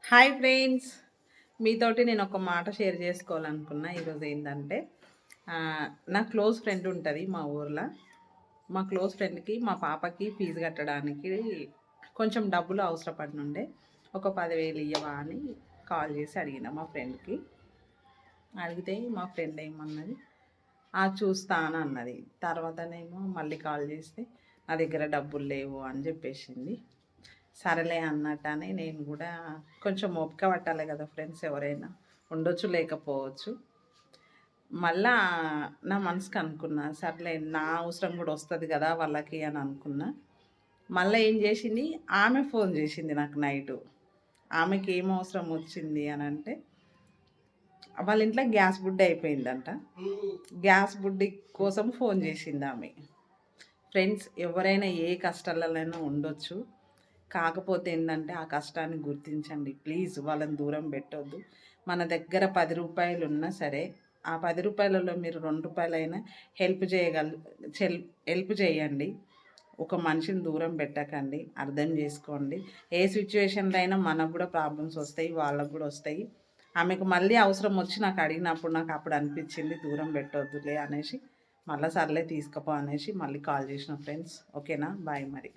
Hi friends, మీతోటి నేను ఒక మాట షేర్ చేసుకోవాలనుకున్నా. ఈరోజు ఏంటంటే నా క్లోజ్ ఫ్రెండ్ ఉంటుంది మా ఊర్లో. మా క్లోజ్ ఫ్రెండ్కి మా పాపకి ఫీజు కట్టడానికి కొంచెం డబ్బులు అవసరపడినుండే. ఒక 10,000 ఇయ్యవా అని కాల్ చేసి అడిగిన మా ఫ్రెండ్కి. అడిగితే మా ఫ్రెండ్ ఏమన్నది, చూస్తాను అన్నది. తర్వాతనేమో మళ్ళీ కాల్ చేస్తే నా దగ్గర డబ్బులు లేవు అని చెప్పేసింది. సరేలే అన్నట్టని నేను కూడా కొంచెం ఓపిక పట్టాలి కదా ఫ్రెండ్స్, ఎవరైనా ఉండొచ్చు లేకపోవచ్చు. మళ్ళా నా మనసుకు అనుకున్నా, సర్లే నా అవసరం కూడా వస్తుంది కదా వాళ్ళకి అని అనుకున్నా. మళ్ళీ ఏం చేసింది, ఆమె ఫోన్ చేసింది నాకు నైటు. ఆమెకి ఏం అవసరం వచ్చింది అని అంటే, వాళ్ళ ఇంట్లో గ్యాస్ బుడ్డి అయిపోయిందంట. గ్యాస్ బుడ్డి కోసం ఫోన్ చేసింది ఆమె. ఫ్రెండ్స్, ఎవరైనా ఏ కష్టాలైనా ఉండొచ్చు. కాకపోతే ఏంటంటే ఆ కష్టాన్ని గుర్తించండి ప్లీజ్. వాళ్ళని దూరం పెట్టొద్దు. మన దగ్గర 10 రూపాయలు ఉన్నా సరే, ఆ 10 రూపాయలలో మీరు 2 రూపాయలైనా హెల్ప్ చేయండి. ఒక మనిషిని దూరం పెట్టకండి. అర్థం చేసుకోండి. ఏ సిచ్యువేషన్లో అయినా మనకు కూడా ప్రాబ్లమ్స్ వస్తాయి, వాళ్ళకు కూడా వస్తాయి. ఆమెకు మళ్ళీ అవసరం వచ్చి నాకు అడిగినప్పుడు నాకు అప్పుడు అనిపించింది దూరం పెట్టొద్దులే అనేసి, మళ్ళీ సర్లే తీసుకుపో అనేసి మళ్ళీ కాల్ చేసిన ఫ్రెండ్స్. ఓకేనా, బాయ్ మరి.